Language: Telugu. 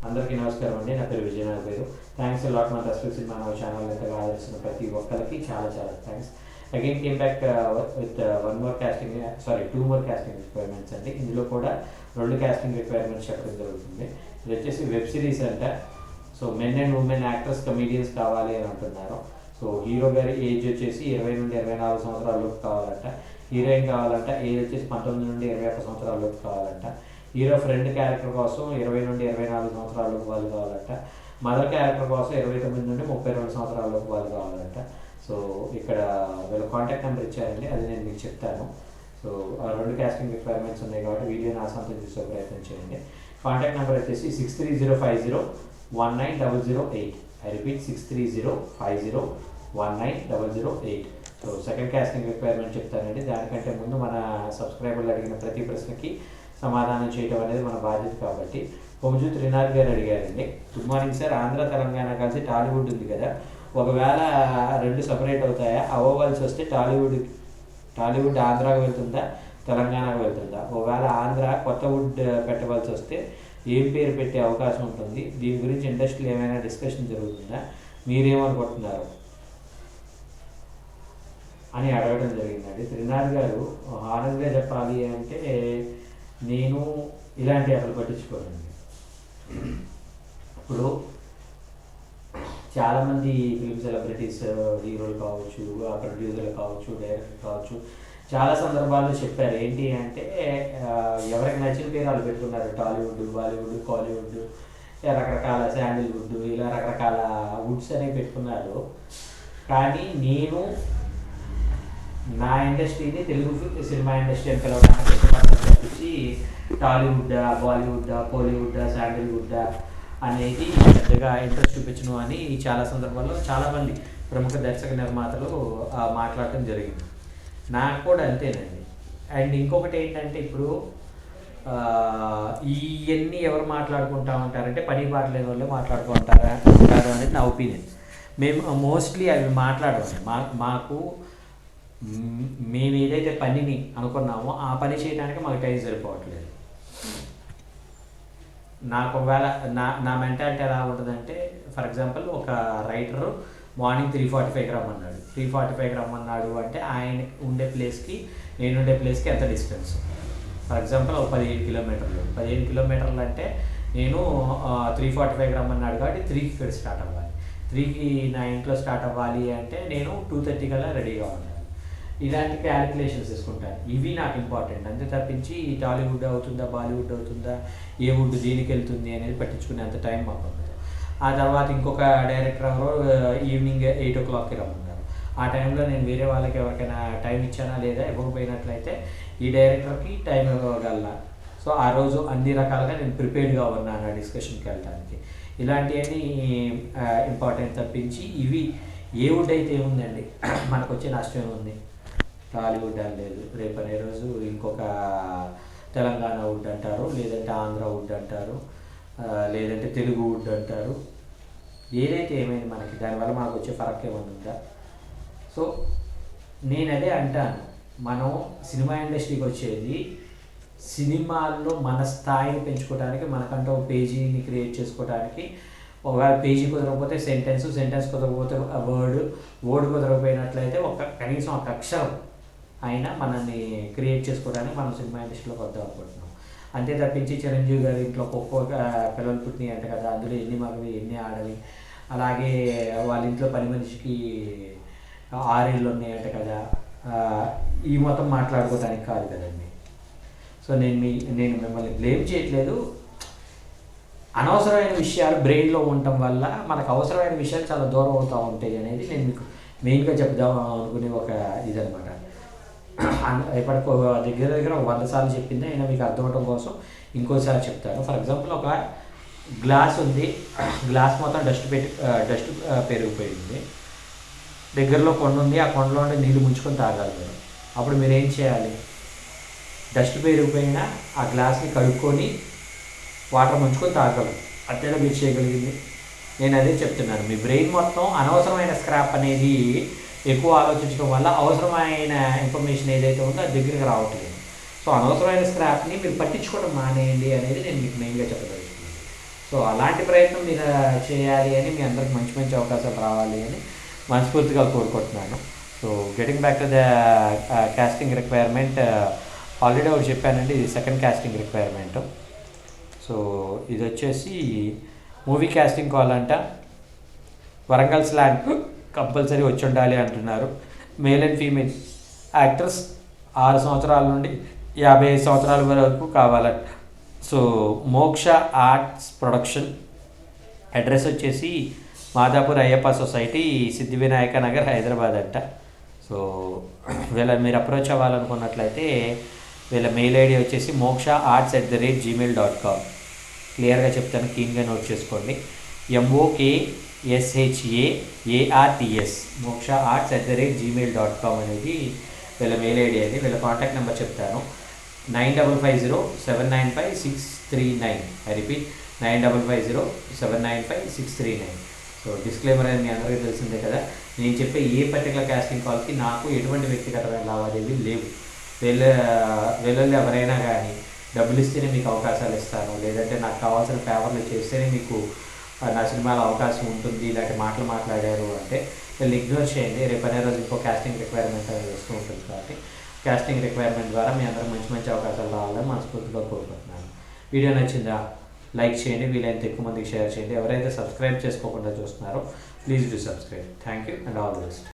అందరికీ నమస్కారం అండి. నా పేరు విజయ్. నా పేరు థ్యాంక్స్ లాట్ మన రెస్పెక్ట్ సినిమా ఛానల్ ఎంతగా ఆదరిస్తున్న ప్రతి ఒక్కరికి చాలా చాలా thanks. Again came back with two more casting requirements అండి. ఇందులో కూడా 2 కాస్టింగ్ రిక్వైర్మెంట్స్ చెప్పడం జరుగుతుంది. ఇది వచ్చేసి వెబ్ సిరీస్ అంట. So men and women actors comedians కావాలి అని అంటున్నారు. సో హీరో గారి ఏజ్ వచ్చేసి 20 నుండి 24 సంవత్సరాలలోపు కావాలంట. హీరోయిన్ కావాలంట ఏజ్ వచ్చేసి 19 నుండి 21 సంవత్సరాలలోపు కావాలంట. హీరో ఫ్రెండ్ క్యారెక్టర్ కోసం 20 నుండి 24 సంవత్సరాలలోపు వాళ్ళు కావాలంట. మదర్ క్యారెక్టర్ కోసం 29 నుండి 32 సంవత్సరాలలోపు వాళ్ళు కావాలంట. సో ఇక్కడ వీళ్ళ కాంటాక్ట్ నెంబర్ ఇచ్చారండి, అది నేను మీకు చెప్తాను. సో ఆ 2 కాస్టింగ్ రిక్వైర్మెంట్స్ ఉన్నాయి కాబట్టి వీడియోని ఆసంతం చూసే ప్రయత్నం చేయండి. కాంటాక్ట్ నెంబర్ వచ్చేసి 6305019008. I repeat 6305019008. So second casting requirement చెప్తానండి. దానికంటే ముందు మన సబ్స్క్రైబర్లు అడిగిన ప్రతి ప్రశ్నకి సమాధానం చేయడం అనేది మన బాధ్యత కాబట్టి పొంజు త్రినాథ్ గారు అడిగారండి. Good morning sir, Andhra Telangana కలిసి టాలీవుడ్ ఉంది కదా, ఒకవేళ 2 సపరేట్ అవుతాయా? అవ్వవలసి వస్తే టాలీవుడ్ ఆంధ్రాకు వెళ్తుందా, తెలంగాణకు వెళ్తుందా? ఒకవేళ ఆంధ్ర కొత్త వుడ్ పెట్టవలసి వస్తే ఏం పేరు పెట్టే అవకాశం ఉంటుంది? దీని గురించి ఇండస్ట్రీలో ఏమైనా డిస్కషన్ జరుగుతుందా? మీరేమనుకుంటున్నారు అని అడగడం జరిగిందండి. త్రినాథ్ గారు ఆనందంగా చెప్పాలి అంటే నేను ఇలాంటి అసలు పట్టించుకోనండి. ఇప్పుడు చాలామంది ఫిలిం సెలబ్రిటీస్, హీరోలు కావచ్చు, ప్రొడ్యూసర్లు కావచ్చు, డైరెక్టర్ కావచ్చు, చాలా సందర్భాల్లో చెప్పారు ఏంటి అంటే ఎవరికి నచ్చిన పేరు వాళ్ళు పెట్టుకున్నారు. టాలీవుడ్, బాలీవుడ్, కాలీవుడ్, రకరకాల శాండిల్వుడ్, ఇలా రకరకాల వుడ్స్ అనేవి పెట్టుకున్నారు. కానీ నేను నా ఇండస్ట్రీని తెలుగు సినిమా ఇండస్ట్రీ అని పిలవడానికి తప్పించి టాలీవుడ్, బాలీవుడ్, కోలీవుడ్, శాండిల్వుడ్ అనేది పెద్దగా ఇంట్రెస్ట్ చూపించను అని చాలా సందర్భాల్లో చాలామంది ప్రముఖ దర్శక నిర్మాతలు మాట్లాడటం జరిగింది. నాకు కూడా అంతేనండి. అండ్ ఇంకొకటి ఏంటంటే ఇప్పుడు ఇవన్నీ ఎవరు మాట్లాడుకుంటా ఉంటారంటే పని పాట లేని వాళ్ళు మాట్లాడుకుంటారు అనేది నా ఒపీనియన్. మేము మోస్ట్లీ అవి మాట్లాడము. మాకు మేము ఏదైతే పనిని అనుకున్నామో ఆ పని చేయడానికి మాకు టైం సరిపోవట్లేదు. నాకు ఒకవేళ నా మెంటాలిటీ ఎలా ఉంటుందంటే, ఫర్ ఎగ్జాంపుల్ ఒక రైటరు మార్నింగ్ 3:45కి రమ్మన్నాడు. 3:45కి రమ్మన్నాడు అంటే ఆయన ఉండే ప్లేస్కి నేను ఉండే ప్లేస్కి ఎంత డిస్టెన్స్? ఫర్ ఎగ్జాంపుల్ ఒక 15 కిలోమీటర్లు. 15 కిలోమీటర్లు అంటే నేను 3:45కి రమ్మన్నాడు కాబట్టి 3కి ఇక్కడ స్టార్ట్ అవ్వాలి. 3కి నా ఇంట్లో స్టార్ట్ అవ్వాలి అంటే నేను 2:30 కల్లా రెడీగా ఉండాలి. ఇలాంటి క్యాలిక్యులేషన్స్ తీసుకుంటాను. ఇవి నాకు ఇంపార్టెంట్. అంతే తప్పించి టాలీవుడ్ అవుతుందా, బాలీవుడ్ అవుతుందా, ఏ వుడ్ దేనికి వెళ్తుంది అనేది పట్టించుకునే అంత టైం మాకు ఉండదు. ఆ తర్వాత ఇంకొక డైరెక్టర్ ఎవరో ఈవినింగ్ 8 o'clockకి రమ్మన్నారు. ఆ టైంలో నేను వేరే వాళ్ళకి ఎవరికైనా టైం ఇచ్చానా లేదా, ఇవ్వకపోయినట్లయితే ఈ డైరెక్టర్కి టైం ఇవ్వగలనా? సో ఆ రోజు అన్ని రకాలుగా నేను ప్రిపేర్డ్గా ఉన్నాను ఆ డిస్కషన్కి వెళ్ళడానికి. ఇలాంటివన్నీ ఇంపార్టెంట్ తప్పించి ఇవి ఏ వుడ్ అయితే ఏముందండి, మనకు వచ్చే నష్టం ఏముంది? టాలీవుడ్ అని లేదు, రేపు అనే రోజు ఇంకొక తెలంగాణ వుడ్ అంటారు, లేదంటే ఆంధ్ర వుడ్ అంటారు, లేదంటే తెలుగు వుడ్ అంటారు. ఏదైతే ఏమైంది మనకి దానివల్ల మనకు వచ్చే ఫరక్ ఏమైనా ఉందా? సో నేను అదే అంటాను, మనం సినిమా ఇండస్ట్రీకి వచ్చేది సినిమాల్లో మన స్థాయిని పెంచుకోవడానికి, మనకంటూ ఒక పేజీని క్రియేట్ చేసుకోవడానికి. ఒకవేళ పేజీ కుదరకపోతే సెంటెన్స్ కుదరకపోతే వర్డ్ కుదరకపోయినట్లయితే కనీసం ఒక అక్షరం అయినా మనల్ని క్రియేట్ చేసుకోవడానికి మనం సినిమా ఇండస్ట్రీలోకి వద్దాం అనుకుంటున్నాం. అంతే తప్పించి చిరంజీవి గారి ఇంట్లో ఒక్కొక్క పిల్లలు పుట్టినాయి అంట కదా, అందులో ఎన్ని మగవి ఎన్ని ఆడవి, అలాగే వాళ్ళ ఇంట్లో 10 మనిషికి 6 ఇళ్ళు ఉన్నాయంట కదా, ఈ మొత్తం మాట్లాడుకోవడానికి కాదు కదండి. సో నేను మిమ్మల్ని బ్లేమ్ చేయట్లేదు. అనవసరమైన విషయాలు బ్రెయిన్లో ఉండటం వల్ల మనకు అవసరమైన విషయాలు చాలా దూరం అవుతూ ఉంటాయి అనేది నేను మీకు మెయిన్గా చెప్దాం అనుకునే ఒక ఇదనమాట. ఇప్పటికి దగ్గర 100 సార్లు చెప్పింది, అయినా మీకు అర్థం అవడం కోసం ఇంకోసారి చెప్తాను. ఫర్ ఎగ్జాంపుల్ ఒక గ్లాస్ ఉంది, గ్లాస్ మొత్తం డస్ట్ పెరిగిపోయింది. దగ్గరలో కొండ ఉంది, ఆ కొండలో ఉండి నీళ్ళు ముంచుకొని తాగాలి మీరు. అప్పుడు మీరు ఏం చేయాలి? డస్ట్ పెరిగిపోయినా ఆ గ్లాస్ని కడుక్కొని వాటర్ ముంచుకొని తాగలరు. అంతేనా మీరు చేయగలిగింది? నేను అదే చెప్తున్నాను. మీ బ్రెయిన్ మొత్తం అనవసరమైన స్క్రాప్ అనేది ఎక్కువ ఆలోచించడం వల్ల అవసరమైన ఇన్ఫర్మేషన్ ఏదైతే ఉందో అది దగ్గరికి రావట్లేదు. సో అనవసరమైన స్క్రాప్ని మీరు పట్టించుకోవడం మానేయండి అనేది నేను మీకు మెయిన్గా చెప్పదలుచుకున్నాను. సో అలాంటి ప్రయత్నం మీరు చేయాలి అని, మీ అందరికి మంచి మంచి అవకాశాలు రావాలి అని మనస్ఫూర్తిగా కోరుకుంటున్నాను. So getting back to the casting requirement, already ఒకటి చెప్పానండి, ఇది సెకండ్ కాస్టింగ్ రిక్వైర్మెంట్. సో ఇది వచ్చేసి మూవీ కాస్టింగ్ కావాలంట. వరంగల్ స్లాంగ్ కంపల్సరీ వచ్చి ఉండాలి అంటున్నారు. మేల్ అండ్ ఫీమేల్ యాక్టర్స్ 6 సంవత్సరాల నుండి 55 సంవత్సరాల వరకు కావాలంట. సో మోక్ష ఆర్ట్స్ ప్రొడక్షన్, అడ్రస్ వచ్చేసి మాదాపూర్ అయ్యప్ప సొసైటీ, సిద్ధి వినాయక నగర్, హైదరాబాద్ అంట. సో వీళ్ళ మీరు అప్రోచ్ అవ్వాలనుకున్నట్లయితే వీళ్ళ మెయిల్ ఐడి వచ్చేసి moksha@gmail.com. క్లియర్గా చెప్తాను, క్లీన్గా నోట్ చేసుకోండి. MOKSHAARTS moksha@gmail.com అనేది వీళ్ళ మెయిల్ ఐడి అండి. వీళ్ళ కాంటాక్ట్ నెంబర్ చెప్తాను, 9550795639. I repeat, 9550795639. సో డిస్క్లైమర్ అని మీ అందరికీ తెలిసిందే కదా, నేను చెప్పే ఏ పర్టికులర్ కాస్టింగ్ కాల్కి నాకు ఎటువంటి వ్యక్తిగతమైన లావాదేవీలు లేవు. వీళ్ళల్లో ఎవరైనా కానీ డబ్బులు ఇస్తేనే మీకు అవకాశాలు ఇస్తాను, లేదంటే నాకు కావాల్సిన ఫేవర్లు చేస్తేనే మీకు నా సినిమాలో అవకాశం ఉంటుంది, ఇలాంటి మాటలు మాట్లాడారు అంటే వీళ్ళు ఇగ్నోర్ చేయండి. రేపు అనే రోజు ఇంకో కాస్టింగ్ రిక్వైర్మెంట్ అనేది వస్తూ ఉంటుంది. కాబట్టి కాస్టింగ్ రిక్వైర్మెంట్ ద్వారా మీ అందరూ మంచి మంచి అవకాశాలు రావాలని మనస్ఫూర్తిగా కోరుకుంటున్నాను. వీడియో నచ్చిందా? లైక్ చేయండి, వీలైనంత ఎక్కువ మందికి షేర్ చేయండి. ఎవరైతే సబ్స్క్రైబ్ చేసుకోకుండా చూస్తున్నారో please do subscribe. Thank you and all the best.